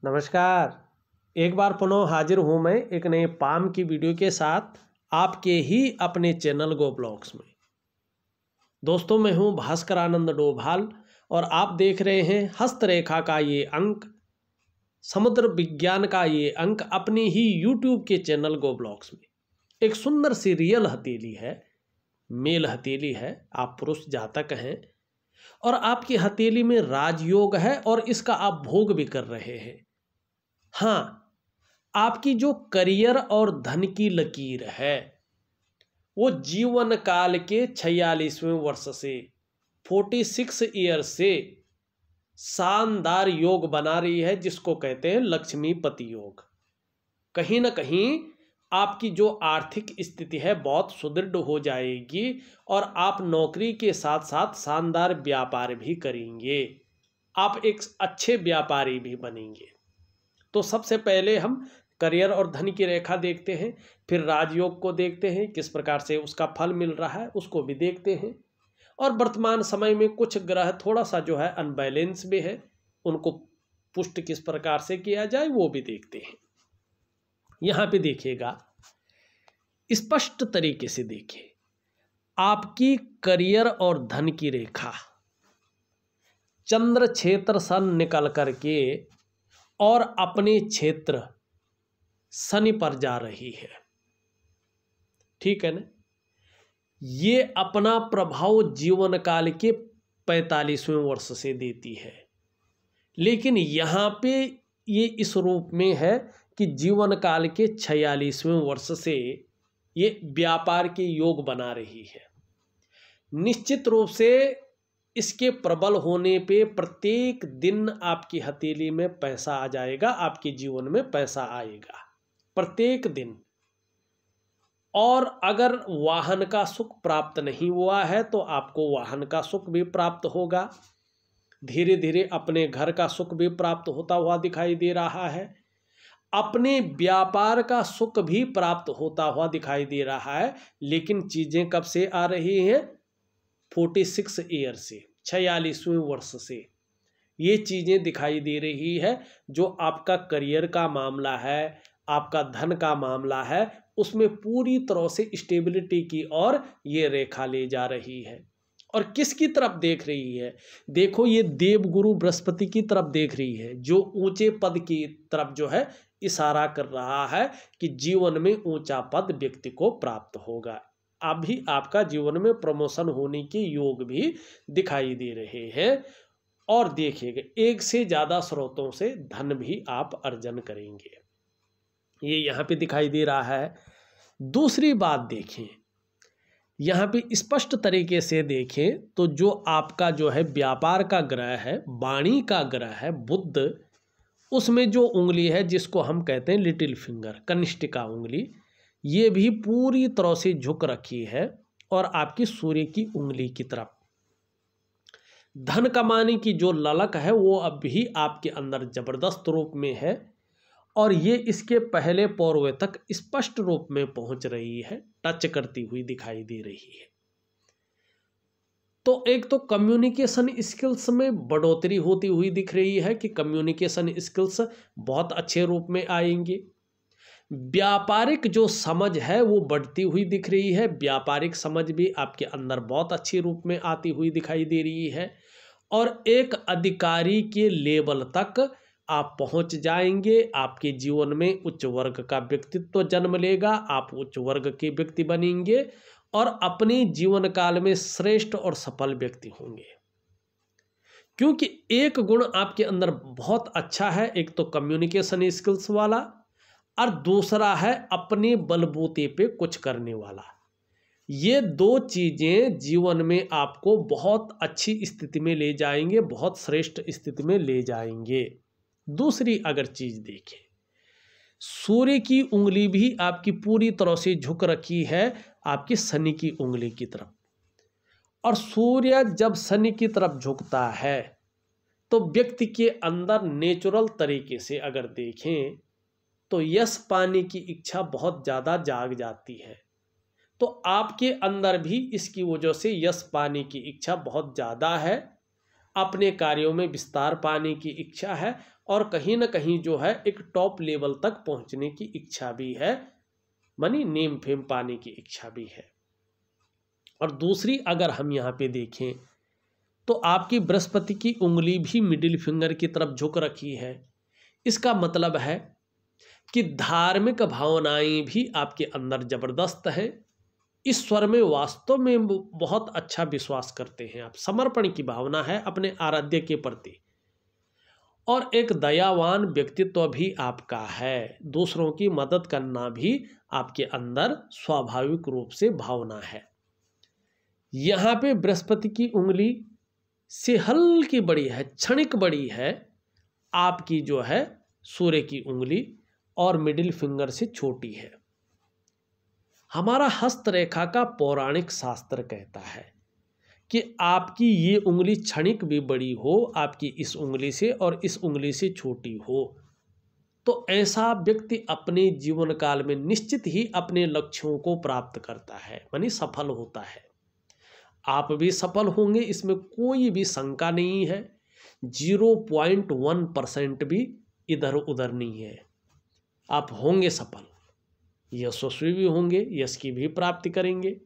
नमस्कार। एक बार पुनः हाजिर हूँ मैं एक नए पाम की वीडियो के साथ आपके ही अपने चैनल गो ब्लॉग्स में। दोस्तों, मैं हूँ भास्कर आनंद डोभाल और आप देख रहे हैं हस्तरेखा का ये अंक, समुद्र विज्ञान का ये अंक अपने ही यूट्यूब के चैनल गो ब्लॉग्स में। एक सुंदर सी रियल हथेली है, मेल हथेली है, आप पुरुष जातक हैं और आपकी हथेली में राजयोग है और इसका आप भोग भी कर रहे हैं। हाँ, आपकी जो करियर और धन की लकीर है वो जीवन काल के 46वें वर्ष से 46 ईयर से शानदार योग बना रही है, जिसको कहते हैं लक्ष्मीपति योग। कहीं ना कहीं आपकी जो आर्थिक स्थिति है बहुत सुदृढ़ हो जाएगी और आप नौकरी के साथ साथ शानदार व्यापार भी करेंगे। आप एक अच्छे व्यापारी भी बनेंगे। तो सबसे पहले हम करियर और धन की रेखा देखते हैं, फिर राजयोग को देखते हैं, किस प्रकार से उसका फल मिल रहा है उसको भी देखते हैं, और वर्तमान समय में कुछ ग्रह थोड़ा सा जो है अनबैलेंस भी है, उनको पुष्ट किस प्रकार से किया जाए वो भी देखते हैं। यहाँ पे देखिएगा, स्पष्ट तरीके से देखिए, आपकी करियर और धन की रेखा चंद्र क्षेत्र सन निकल करके और अपने क्षेत्र शनि पर जा रही है। ठीक है ना। ये अपना प्रभाव जीवन काल के 45वें वर्ष से देती है, लेकिन यहाँ पे ये इस रूप में है कि जीवन काल के 46वें वर्ष से ये व्यापार के योग बना रही है। निश्चित रूप से इसके प्रबल होने पे प्रत्येक दिन आपकी हथेली में पैसा आ जाएगा, आपके जीवन में पैसा आएगा प्रत्येक दिन। और अगर वाहन का सुख प्राप्त नहीं हुआ है तो आपको वाहन का सुख भी प्राप्त होगा। धीरे धीरे अपने घर का सुख भी प्राप्त होता हुआ दिखाई दे रहा है। अपने व्यापार का सुख भी प्राप्त होता हुआ दिखाई दे रहा है। लेकिन चीजें कब से आ रही हैं? 46 ईयर से, 46वें वर्ष से ये चीजें दिखाई दे रही है। जो आपका करियर का मामला है, आपका धन का मामला है, उसमें पूरी तरह से स्टेबिलिटी की ओर ये रेखा ले जा रही है। और किसकी तरफ देख रही है? देखो, ये देवगुरु बृहस्पति की तरफ देख रही है, जो ऊंचे पद की तरफ जो है इशारा कर रहा है कि जीवन में ऊंचा पद व्यक्ति को प्राप्त होगा। अभी आपका जीवन में प्रमोशन होने के योग भी दिखाई दे रहे हैं। और देखिएगा, एक से ज्यादा स्रोतों से धन भी आप अर्जन करेंगे, ये यहाँ पे दिखाई दे रहा है। दूसरी बात देखें, यहाँ पे स्पष्ट तरीके से देखें तो जो आपका जो है व्यापार का ग्रह है, वाणी का ग्रह है बुध, उसमें जो उंगली है जिसको हम कहते हैं लिटिल फिंगर, कनिष्ठिका उंगली, ये भी पूरी तरह से झुक रखी है और आपकी सूर्य की उंगली की तरफ। धन कमाने की जो ललक है वो अब भी आपके अंदर जबरदस्त रूप में है और ये इसके पहले पौरवे तक स्पष्ट रूप में पहुंच रही है, टच करती हुई दिखाई दे रही है। तो एक तो कम्युनिकेशन स्किल्स में बढ़ोतरी होती हुई दिख रही है कि कम्युनिकेशन स्किल्स बहुत अच्छे रूप में आएंगे। व्यापारिक जो समझ है वो बढ़ती हुई दिख रही है, व्यापारिक समझ भी आपके अंदर बहुत अच्छी रूप में आती हुई दिखाई दे रही है। और एक अधिकारी के लेवल तक आप पहुंच जाएंगे। आपके जीवन में उच्च वर्ग का व्यक्तित्व जन्म लेगा, आप उच्च वर्ग के व्यक्ति बनेंगे और अपने जीवन काल में श्रेष्ठ और सफल व्यक्ति होंगे। क्योंकि एक गुण आपके अंदर बहुत अच्छा है, एक तो कम्युनिकेशन स्किल्स वाला और दूसरा है अपने बलबूते पे कुछ करने वाला। ये दो चीजें जीवन में आपको बहुत अच्छी स्थिति में ले जाएंगे, बहुत श्रेष्ठ स्थिति में ले जाएंगे। दूसरी अगर चीज देखें, सूर्य की उंगली भी आपकी पूरी तरह से झुक रखी है आपकी शनि की उंगली की तरफ। और सूर्य जब शनि की तरफ झुकता है तो व्यक्ति के अंदर नेचुरल तरीके से अगर देखें तो यश पाने की इच्छा बहुत ज़्यादा जाग जाती है। तो आपके अंदर भी इसकी वजह से यश पाने की इच्छा बहुत ज़्यादा है अपने कार्यों में विस्तार पाने की इच्छा है और कहीं ना कहीं जो है एक टॉप लेवल तक पहुंचने की इच्छा भी है, मानी नेम फेम पाने की इच्छा भी है। और दूसरी अगर हम यहाँ पे देखें तो आपकी बृहस्पति की उंगली भी मिडिल फिंगर की तरफ झुक रखी है। इसका मतलब है कि धार्मिक भावनाएं भी आपके अंदर जबरदस्त है। ईश्वर में वास्तव में बहुत अच्छा विश्वास करते हैं आप, समर्पण की भावना है अपने आराध्य के प्रति, और एक दयावान व्यक्तित्व भी आपका है। दूसरों की मदद करना भी आपके अंदर स्वाभाविक रूप से भावना है। यहाँ पे बृहस्पति की उंगली से हल्की बड़ी है, क्षणिक बड़ी है आपकी जो है सूर्य की उंगली, और मिडिल फिंगर से छोटी है। हमारा हस्तरेखा का पौराणिक शास्त्र कहता है कि आपकी ये उंगली क्षणिक भी बड़ी हो, आपकी इस उंगली से और इस उंगली से छोटी हो, तो ऐसा व्यक्ति अपने जीवन काल में निश्चित ही अपने लक्ष्यों को प्राप्त करता है, यानी सफल होता है। आप भी सफल होंगे, इसमें कोई भी शंका नहीं है। 0.1% भी इधर उधर नहीं है। आप होंगे सफल, यशस्वी भी होंगे, यश की भी प्राप्ति करेंगे,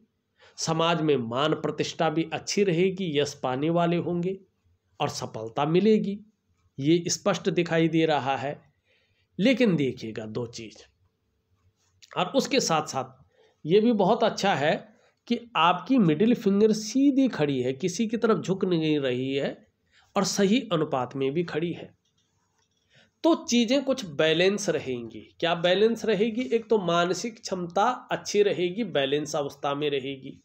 समाज में मान प्रतिष्ठा भी अच्छी रहेगी, यश पाने वाले होंगे और सफलता मिलेगी, ये स्पष्ट दिखाई दे रहा है। लेकिन देखिएगा दो चीज, और उसके साथ साथ ये भी बहुत अच्छा है कि आपकी मिडिल फिंगर सीधी खड़ी है, किसी की तरफ झुक नहीं रही है और सही अनुपात में भी खड़ी है। तो चीजें कुछ बैलेंस रहेंगी। क्या बैलेंस रहेगी? एक तो मानसिक क्षमता अच्छी रहेगी, बैलेंस अवस्था में रहेगी।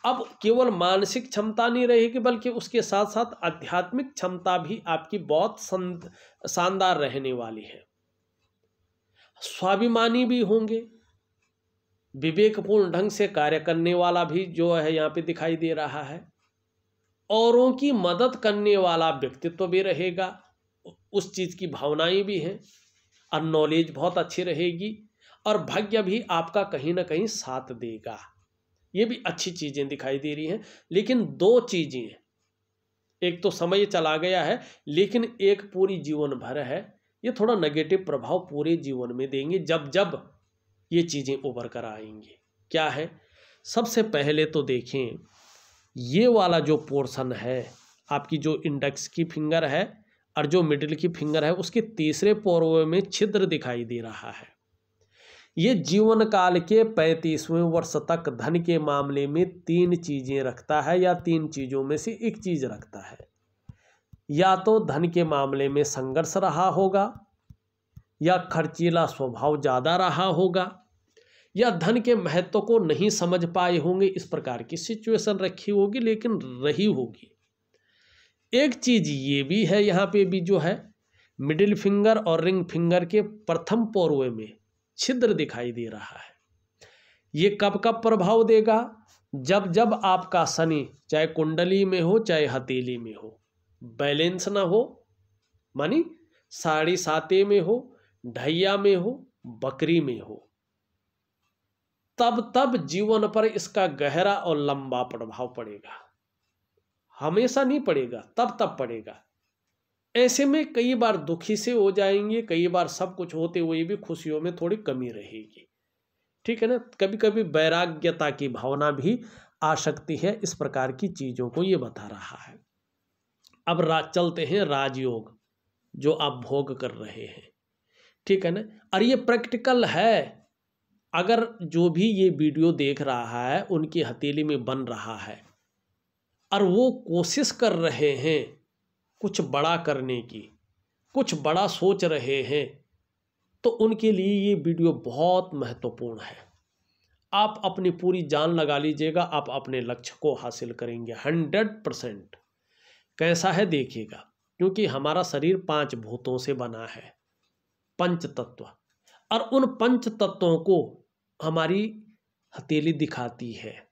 अब केवल मानसिक क्षमता नहीं रहेगी बल्कि उसके साथ साथ आध्यात्मिक क्षमता भी आपकी बहुत शानदार रहने वाली है। स्वाभिमानी भी होंगे, विवेकपूर्ण ढंग से कार्य करने वाला भी जो है यहाँ पे दिखाई दे रहा है। औरों की मदद करने वाला व्यक्तित्व भी रहेगा, उस चीज की भावनाएं भी हैं, और नॉलेज बहुत अच्छी रहेगी, और भाग्य भी आपका कहीं ना कहीं साथ देगा। ये भी अच्छी चीजें दिखाई दे रही हैं। लेकिन दो चीजें, एक तो समय चला गया है, लेकिन एक पूरी जीवन भर है, ये थोड़ा नेगेटिव प्रभाव पूरे जीवन में देंगे जब जब ये चीजें उभर कर आएंगी। क्या है? सबसे पहले तो देखें, ये वाला जो पोर्शन है आपकी, जो इंडेक्स की फिंगर है और जो मिडिल की फिंगर है, उसके तीसरे पोर्वे में छिद्र दिखाई दे रहा है। ये जीवन काल के 35वें वर्ष तक धन के मामले में 3 चीजें रखता है, या 3 चीजों में से एक चीज रखता है। या तो धन के मामले में संघर्ष रहा होगा, या खर्चीला स्वभाव ज्यादा रहा होगा, या धन के महत्व को नहीं समझ पाए होंगे, इस प्रकार की सिचुएशन रखी होगी, लेकिन रही होगी। एक चीज ये भी है, यहाँ पे भी जो है मिडिल फिंगर और रिंग फिंगर के प्रथम पोर्वे में छिद्र दिखाई दे रहा है। ये कब कब प्रभाव देगा? जब जब आपका शनि चाहे कुंडली में हो चाहे हथेली में हो, बैलेंस ना हो, मानी 7.5 में हो, ढैया में हो, बकरी में हो, तब तब जीवन पर इसका गहरा और लंबा प्रभाव पड़ेगा। हमेशा नहीं पड़ेगा, तब तब पड़ेगा। ऐसे में कई बार दुखी से हो जाएंगे, कई बार सब कुछ होते हुए भी खुशियों में थोड़ी कमी रहेगी। ठीक है ना? कभी कभी वैराग्यता की भावना भी आ सकती है। इस प्रकार की चीजों को ये बता रहा है। अब चलते हैं राजयोग, जो आप भोग कर रहे हैं। ठीक है ना? और ये प्रैक्टिकल है। अगर जो भी ये वीडियो देख रहा है उनकी हथेली में बन रहा है और वो कोशिश कर रहे हैं कुछ बड़ा करने की, कुछ बड़ा सोच रहे हैं, तो उनके लिए ये वीडियो बहुत महत्वपूर्ण है। आप अपनी पूरी जान लगा लीजिएगा, आप अपने लक्ष्य को हासिल करेंगे 100%। कैसा है देखिएगा, क्योंकि हमारा शरीर 5 भूतों से बना है, 5 तत्व, और उन 5 तत्वों को हमारी हथेली दिखाती है,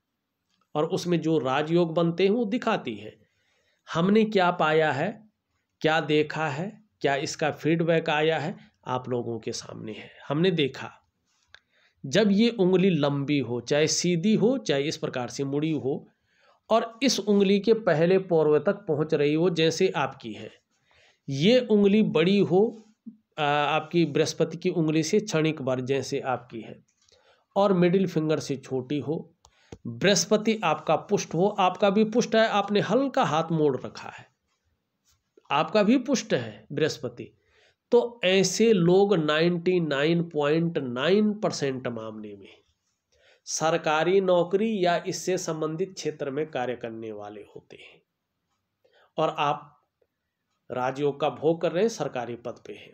और उसमें जो राजयोग बनते हैं वो दिखाती है। हमने क्या पाया है, क्या देखा है, क्या इसका फीडबैक आया है, आप लोगों के सामने है। हमने देखा, जब ये उंगली लंबी हो, चाहे सीधी हो चाहे इस प्रकार से मुड़ी हो, और इस उंगली के पहले पोर्वे तक पहुंच रही हो जैसे आपकी है। ये उंगली बड़ी हो आपकी बृहस्पति की उंगली से क्षणिक बार जैसे आपकी है, और मिडिल फिंगर से छोटी हो। बृहस्पति आपका पुष्ट हो, आपका भी पुष्ट है, आपने हल्का हाथ मोड़ रखा है, आपका भी पुष्ट है बृहस्पति। तो ऐसे लोग 99.9% मामले में सरकारी नौकरी या इससे संबंधित क्षेत्र में कार्य करने वाले होते हैं। और आप राजयोग का भोग कर रहे हैं, सरकारी पद पे हैं।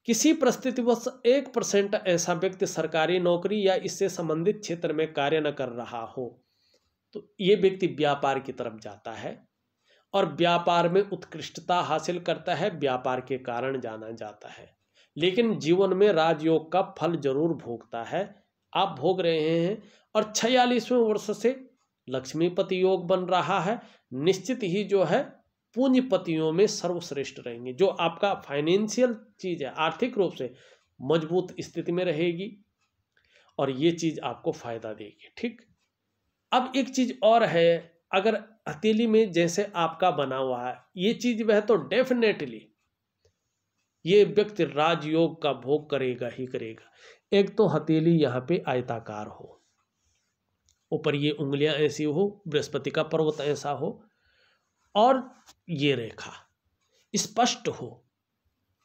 किसी परिस्थितिवश 1% ऐसा व्यक्ति सरकारी नौकरी या इससे संबंधित क्षेत्र में कार्य न कर रहा हो तो ये व्यक्ति व्यापार की तरफ जाता है और व्यापार में उत्कृष्टता हासिल करता है, व्यापार के कारण जाना जाता है। लेकिन जीवन में राजयोग का फल जरूर भोगता है, आप भोग रहे हैं। और 46वें वर्ष से लक्ष्मीपति योग बन रहा है, निश्चित ही जो है पूंजीपतियों में सर्वश्रेष्ठ रहेंगे। जो आपका फाइनेंशियल चीज है, आर्थिक रूप से मजबूत स्थिति में रहेगी और ये चीज आपको फायदा देगी। ठीक, अब एक चीज और है, अगर हथेली में जैसे आपका बना हुआ है ये चीज वह तो डेफिनेटली ये व्यक्ति राजयोग का भोग करेगा ही करेगा। एक तो हथेली यहाँ पे आयताकार हो, ऊपर ये उंगलियां ऐसी हो, बृहस्पति का पर्वत ऐसा हो, और ये रेखा स्पष्ट हो,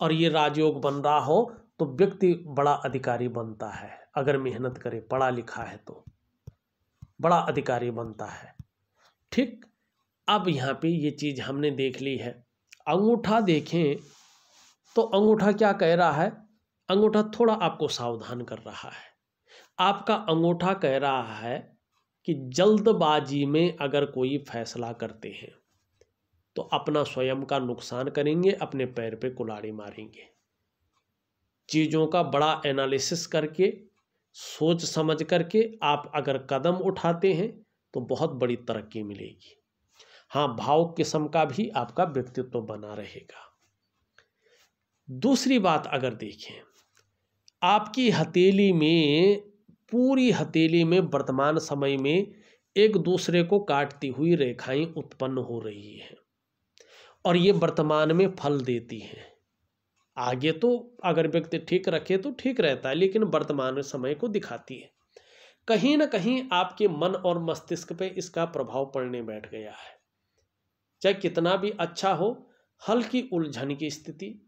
और ये राजयोग बन रहा हो तो व्यक्ति बड़ा अधिकारी बनता है। अगर मेहनत करे, पढ़ा लिखा है तो बड़ा अधिकारी बनता है। ठीक, अब यहाँ पे ये चीज हमने देख ली है। अंगूठा देखें तो अंगूठा क्या कह रहा है? अंगूठा थोड़ा आपको सावधान कर रहा है। आपका अंगूठा कह रहा है कि जल्दबाजी में अगर कोई फैसला करते हैं तो अपना स्वयं का नुकसान करेंगे, अपने पैर पे कुल्हाड़ी मारेंगे। चीज़ों का बड़ा एनालिसिस करके, सोच समझ करके आप अगर कदम उठाते हैं तो बहुत बड़ी तरक्की मिलेगी। हाँ, भावुक किस्म का भी आपका व्यक्तित्व बना रहेगा। दूसरी बात अगर देखें, आपकी हथेली में, पूरी हथेली में वर्तमान समय में एक दूसरे को काटती हुई रेखाएं उत्पन्न हो रही हैं और ये वर्तमान में फल देती हैं। आगे तो अगर व्यक्ति ठीक रखे तो ठीक रहता है, लेकिन वर्तमान समय को दिखाती है। कहीं ना कहीं आपके मन और मस्तिष्क पे इसका प्रभाव पड़ने बैठ गया है। चाहे कितना भी अच्छा हो, हल्की उलझन की स्थिति,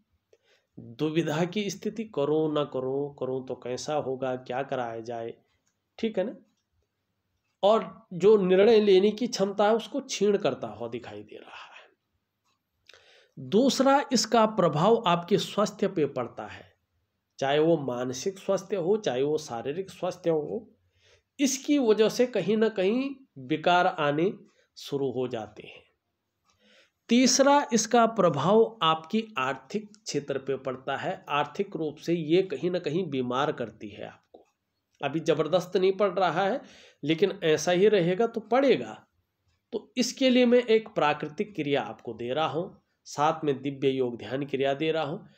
दुविधा की स्थिति, करो ना करो, करूं तो कैसा होगा, क्या कराया जाए, ठीक है ना। और जो निर्णय लेने की क्षमता है उसको क्षीण करता हुआ दिखाई दे रहा है। दूसरा, इसका प्रभाव आपके स्वास्थ्य पे पड़ता है, चाहे वो मानसिक स्वास्थ्य हो, चाहे वो शारीरिक स्वास्थ्य हो। इसकी वजह से कहीं ना कहीं विकार आने शुरू हो जाते हैं। तीसरा, इसका प्रभाव आपकी आर्थिक क्षेत्र पे पड़ता है। आर्थिक रूप से ये कहीं ना कहीं बीमार करती है आपको। अभी जबरदस्त नहीं पड़ रहा है, लेकिन ऐसा ही रहेगा तो पड़ेगा। तो इसके लिए मैं एक प्राकृतिक क्रिया आपको दे रहा हूँ, साथ में दिव्य योग ध्यान क्रिया दे रहा हूँ।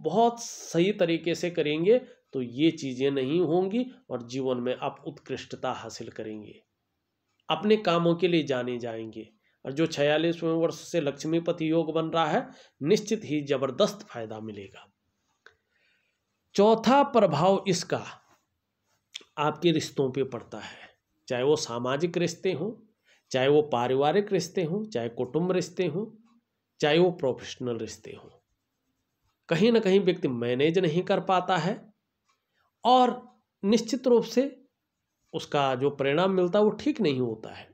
बहुत सही तरीके से करेंगे तो ये चीज़ें नहीं होंगी और जीवन में आप उत्कृष्टता हासिल करेंगे, अपने कामों के लिए जाने जाएंगे। और जो 46वें वर्ष से लक्ष्मीपति योग बन रहा है, निश्चित ही जबरदस्त फायदा मिलेगा। चौथा प्रभाव इसका आपके रिश्तों पे पड़ता है, चाहे वो सामाजिक रिश्ते हों, चाहे वो पारिवारिक रिश्ते हों, चाहे कुटुंब रिश्ते हों, चाहे वो प्रोफेशनल रिश्ते हों। कहीं ना कहीं व्यक्ति मैनेज नहीं कर पाता है और निश्चित रूप से उसका जो परिणाम मिलता है वो ठीक नहीं होता है।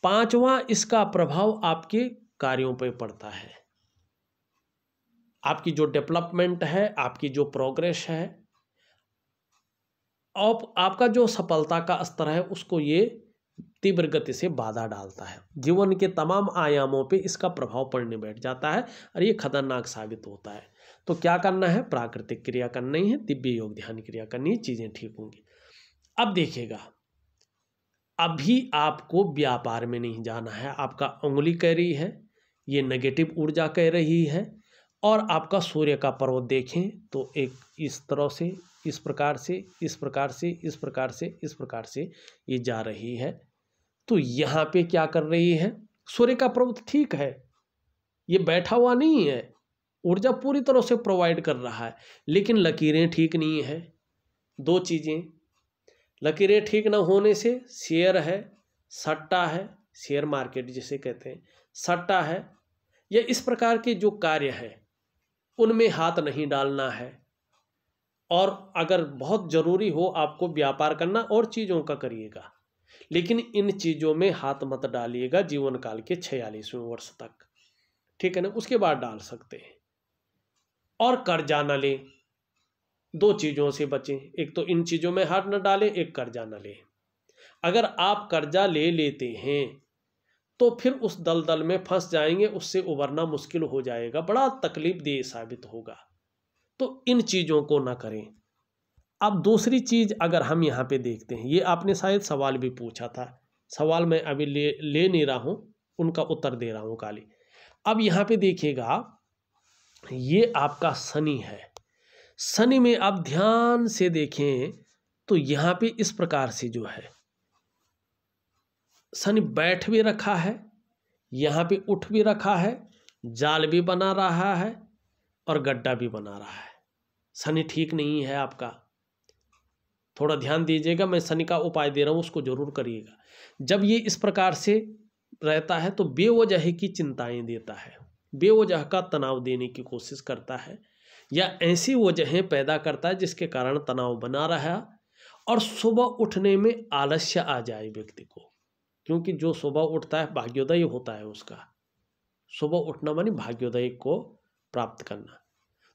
पांचवा, इसका प्रभाव आपके कार्यों पर पड़ता है। आपकी जो डेवलपमेंट है, आपकी जो प्रोग्रेस है, और आपका जो सफलता का स्तर है, उसको ये तीव्र गति से बाधा डालता है। जीवन के तमाम आयामों पे इसका प्रभाव पड़ने बैठ जाता है और ये खतरनाक साबित होता है। तो क्या करना है? प्राकृतिक क्रिया करनी है, दिव्य योग ध्यान क्रिया करनी है, चीज़ें ठीक होंगी। अब देखिएगा, अभी आपको व्यापार में नहीं जाना है। आपका उंगली कह रही है, ये नेगेटिव ऊर्जा कह रही है। और आपका सूर्य का पर्वत देखें तो एक इस तरह से, इस प्रकार से, इस प्रकार से, इस प्रकार से, इस प्रकार से ये जा रही है। तो यहाँ पे क्या कर रही है, सूर्य का प्रभुत्व ठीक है, ये बैठा हुआ नहीं है, ऊर्जा पूरी तरह से प्रोवाइड कर रहा है, लेकिन लकीरें ठीक नहीं है। दो चीज़ें, लकीरें ठीक ना होने से शेयर है, सट्टा है, शेयर मार्केट जिसे कहते हैं, सट्टा है, या इस प्रकार के जो कार्य है उनमें हाथ नहीं डालना है। और अगर बहुत ज़रूरी हो आपको व्यापार करना और चीज़ों का करिएगा, लेकिन इन चीज़ों में हाथ मत डालिएगा जीवन काल के 46वें वर्ष तक, ठीक है ना, उसके बाद डाल सकते हैं। और कर्जा न लें, दो चीज़ों से बचें, एक तो इन चीज़ों में हाथ न डालें, एक कर्जा न लें। अगर आप कर्जा ले लेते हैं तो फिर उस दलदल में फंस जाएंगे, उससे उबरना मुश्किल हो जाएगा, बड़ा तकलीफदेह साबित होगा। तो इन चीज़ों को ना करें। अब दूसरी चीज़ अगर हम यहाँ पे देखते हैं, ये आपने शायद सवाल भी पूछा था, सवाल मैं अभी ले नहीं रहा हूँ, उनका उत्तर दे रहा हूँ खाली। अब यहाँ पे देखिएगा, ये आपका शनि है। शनि में आप ध्यान से देखें तो यहाँ पे इस प्रकार से जो है शनि बैठ भी रखा है, यहाँ पे उठ भी रखा है, जाल भी बना रहा है और गड्ढा भी बना रहा है। शनि ठीक नहीं है आपका, थोड़ा ध्यान दीजिएगा। मैं शनि का उपाय दे रहा हूँ, उसको जरूर करिएगा। जब ये इस प्रकार से रहता है तो बेवजह की चिंताएं देता है, बेवजह का तनाव देने की कोशिश करता है, या ऐसी वजहें पैदा करता है जिसके कारण तनाव बना रहा, और सुबह उठने में आलस्य आ जाए व्यक्ति को, क्योंकि जो सुबह उठता है भाग्योदय होता है उसका, सुबह उठना मानी भाग्योदय को प्राप्त करना,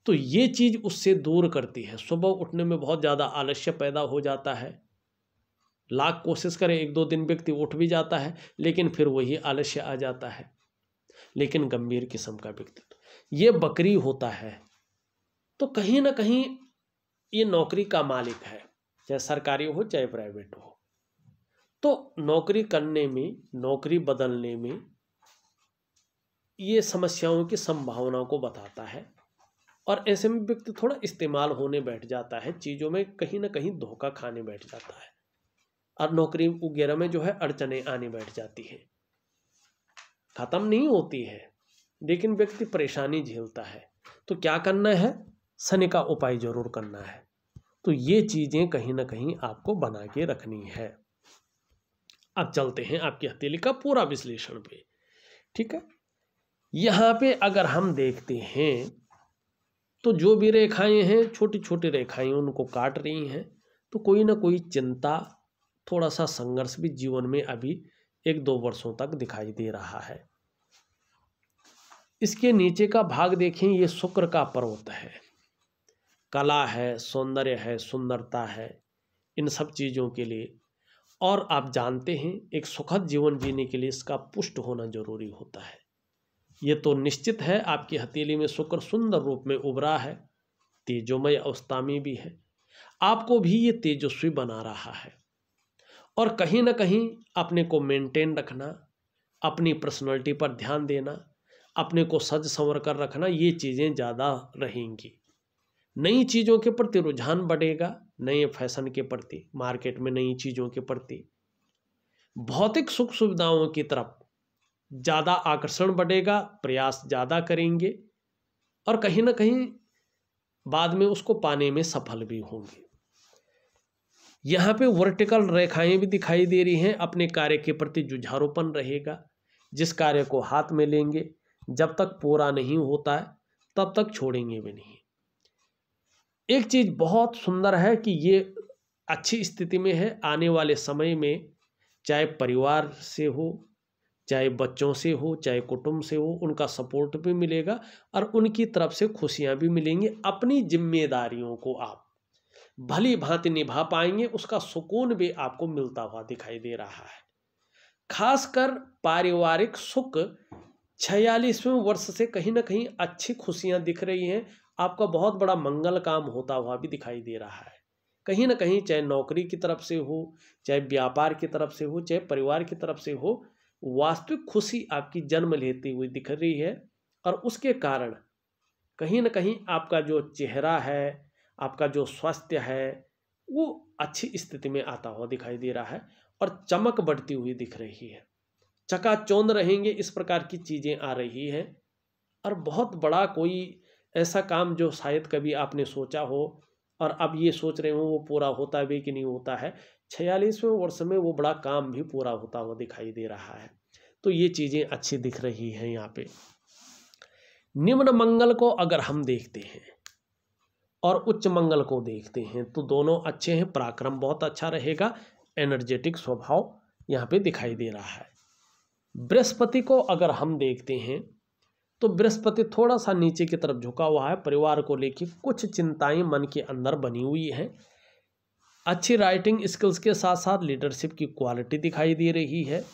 तो ये चीज़ उससे दूर करती है। सुबह उठने में बहुत ज़्यादा आलस्य पैदा हो जाता है, लाख कोशिश करे, एक दो दिन व्यक्ति उठ भी जाता है लेकिन फिर वही आलस्य आ जाता है। लेकिन गंभीर किस्म का व्यक्तित्व ये बकरी होता है, तो कहीं ना कहीं ये नौकरी का मालिक है, चाहे सरकारी हो चाहे प्राइवेट हो, तो नौकरी करने में, नौकरी बदलने में ये समस्याओं की संभावना को बताता है, और ऐसे में व्यक्ति थोड़ा इस्तेमाल होने बैठ जाता है, चीज़ों में कहीं ना कहीं धोखा खाने बैठ जाता है, और नौकरी वगैरह में जो है अड़चने आने बैठ जाती है। खत्म नहीं होती है लेकिन व्यक्ति परेशानी झेलता है। तो क्या करना है, शनि का उपाय जरूर करना है। तो ये चीज़ें कहीं ना कहीं आपको बना के रखनी है। अब चलते हैं आपकी हथेली का पूरा विश्लेषण पे, ठीक है। यहाँ पे अगर हम देखते हैं तो जो भी रेखाएं हैं, छोटी छोटी रेखाएं उनको काट रही हैं, तो कोई ना कोई चिंता, थोड़ा सा संघर्ष भी जीवन में अभी 1-2 वर्षों तक दिखाई दे रहा है। इसके नीचे का भाग देखें, ये शुक्र का पर्वत है, कला है, सौंदर्य है, सुंदरता है, इन सब चीज़ों के लिए। और आप जानते हैं एक सुखद जीवन जीने के लिए इसका पुष्ट होना जरूरी होता है। ये तो निश्चित है, आपकी हथेली में शुक्र सुंदर रूप में उभरा है, तेजोमय अवस्था में भी है, आपको भी ये तेजस्वी बना रहा है। और कहीं ना कहीं अपने को मेंटेन रखना, अपनी पर्सनालिटी पर ध्यान देना, अपने को सज संवर कर रखना, ये चीज़ें ज़्यादा रहेंगी। नई चीज़ों के प्रति रुझान बढ़ेगा, नए फैशन के प्रति, मार्केट में नई चीज़ों के प्रति, भौतिक सुख सुविधाओं की तरफ ज़्यादा आकर्षण बढ़ेगा, प्रयास ज़्यादा करेंगे और कहीं ना कहीं बाद में उसको पाने में सफल भी होंगे। यहाँ पे वर्टिकल रेखाएं भी दिखाई दे रही हैं, अपने कार्य के प्रति जुझारूपन रहेगा। जिस कार्य को हाथ में लेंगे जब तक पूरा नहीं होता है तब तक छोड़ेंगे भी नहीं। एक चीज़ बहुत सुंदर है कि ये अच्छी स्थिति में है, आने वाले समय में चाहे परिवार से हो, चाहे बच्चों से हो, चाहे कुटुंब से हो, उनका सपोर्ट भी मिलेगा और उनकी तरफ से खुशियां भी मिलेंगी। अपनी जिम्मेदारियों को आप भली भांति निभा पाएंगे, उसका सुकून भी आपको मिलता हुआ दिखाई दे रहा है। खासकर पारिवारिक सुख 46वें वर्ष से कहीं ना कहीं अच्छी खुशियां दिख रही हैं, आपका बहुत बड़ा मंगल काम होता हुआ भी दिखाई दे रहा है। कहीं ना कहीं चाहे नौकरी की तरफ से हो, चाहे व्यापार की तरफ से हो, चाहे परिवार की तरफ से हो, वास्तविक खुशी आपकी जन्म लेती हुई दिख रही है। और उसके कारण कहीं ना कहीं आपका जो चेहरा है, आपका जो स्वास्थ्य है, वो अच्छी स्थिति में आता हुआ दिखाई दे रहा है। और चमक बढ़ती हुई दिख रही है, चकाचौंध रहेंगे, इस प्रकार की चीज़ें आ रही हैं। और बहुत बड़ा कोई ऐसा काम जो शायद कभी आपने सोचा हो और अब ये सोच रहे हो वो पूरा होता भी कि नहीं होता है, 46वें वर्ष में वो बड़ा काम भी पूरा होता हुआ दिखाई दे रहा है। तो ये चीज़ें अच्छी दिख रही हैं यहाँ पे। निम्न मंगल को अगर हम देखते हैं और उच्च मंगल को देखते हैं तो दोनों अच्छे हैं। पराक्रम बहुत अच्छा रहेगा, एनर्जेटिक स्वभाव यहाँ पे दिखाई दे रहा है। बृहस्पति को अगर हम देखते हैं तो बृहस्पति थोड़ा सा नीचे की तरफ झुका हुआ है। परिवार को लेकर कुछ चिंताएं मन के अंदर बनी हुई हैं। अच्छी राइटिंग स्किल्स के साथ साथ लीडरशिप की क्वालिटी दिखाई दे रही है।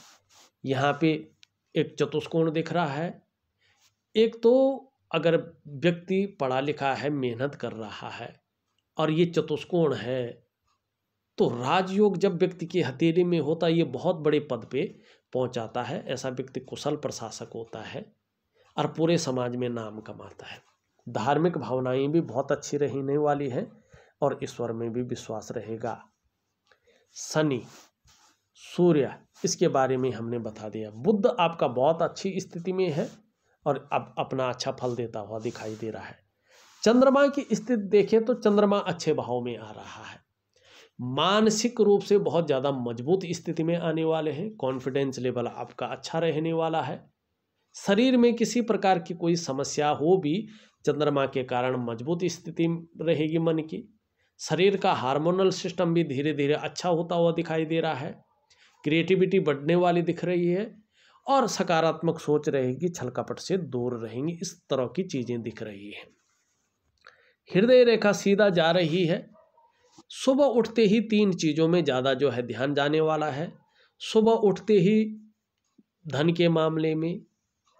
यहाँ पे एक चतुष्कोण दिख रहा है। एक तो अगर व्यक्ति पढ़ा लिखा है, मेहनत कर रहा है और ये चतुष्कोण है, तो राजयोग जब व्यक्ति की हथेली में होता है ये बहुत बड़े पद पे पहुंचाता है। ऐसा व्यक्ति कुशल प्रशासक होता है और पूरे समाज में नाम कमाता है। धार्मिक भावनाएं भी बहुत अच्छी रहने वाली हैं और ईश्वर में भी विश्वास रहेगा। शनि, सूर्य, इसके बारे में हमने बता दिया। बुध आपका बहुत अच्छी स्थिति में है और अब अपना अच्छा फल देता हुआ दिखाई दे रहा है। चंद्रमा की स्थिति देखें तो चंद्रमा अच्छे भाव में आ रहा है। मानसिक रूप से बहुत ज़्यादा मजबूत स्थिति में आने वाले हैं। कॉन्फिडेंस लेवल आपका अच्छा रहने वाला है। शरीर में किसी प्रकार की कोई समस्या हो भी चंद्रमा के कारण मजबूत स्थिति रहेगी मन की। शरीर का हार्मोनल सिस्टम भी धीरे धीरे अच्छा होता हुआ दिखाई दे रहा है। क्रिएटिविटी बढ़ने वाली दिख रही है और सकारात्मक सोच रहेगी, छल कपट से दूर रहेंगी, इस तरह की चीज़ें दिख रही हैं। हृदय रेखा सीधा जा रही है। सुबह उठते ही 3 चीज़ों में ज़्यादा जो है ध्यान जाने वाला है। सुबह उठते ही धन के मामले में,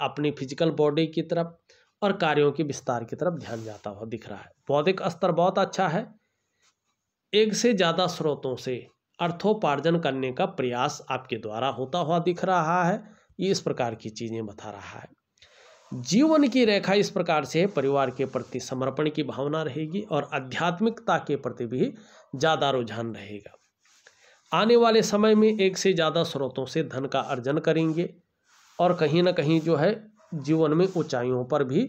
अपनी फिजिकल बॉडी की तरफ और कार्यों के विस्तार की तरफ ध्यान जाता हुआ दिख रहा है। बौद्धिक स्तर बहुत अच्छा है। एक से ज़्यादा स्रोतों से अर्थोपार्जन करने का प्रयास आपके द्वारा होता हुआ दिख रहा है। ये इस प्रकार की चीज़ें बता रहा है। जीवन की रेखा इस प्रकार से परिवार के प्रति समर्पण की भावना रहेगी और आध्यात्मिकता के प्रति भी ज़्यादा रुझान रहेगा। आने वाले समय में एक से ज़्यादा स्रोतों से धन का अर्जन करेंगे और कहीं ना कहीं जो है जीवन में ऊंचाइयों पर भी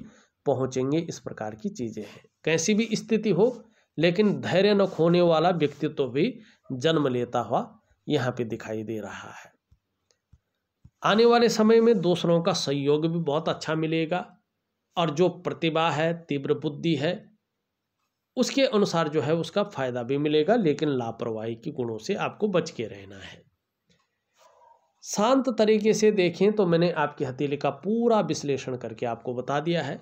पहुंचेंगे। इस प्रकार की चीज़ें हैं। कैसी भी स्थिति हो लेकिन धैर्य न खोने वाला व्यक्तित्व भी जन्म लेता हुआ यहाँ पे दिखाई दे रहा है। आने वाले समय में दूसरों का सहयोग भी बहुत अच्छा मिलेगा और जो प्रतिभा है, तीव्र बुद्धि है, उसके अनुसार जो है उसका फायदा भी मिलेगा, लेकिन लापरवाही के गुणों से आपको बच के रहना है। शांत तरीके से देखें तो मैंने आपकी हथेली का पूरा विश्लेषण करके आपको बता दिया है।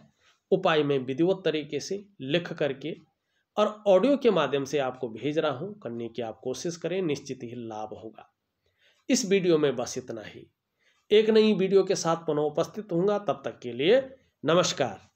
उपाय में विधिवत तरीके से लिख करके और ऑडियो के माध्यम से आपको भेज रहा हूं। करने की आप कोशिश करें, निश्चित ही लाभ होगा। इस वीडियो में बस इतना ही। एक नई वीडियो के साथ पुनः उपस्थित होऊंगा। तब तक के लिए नमस्कार।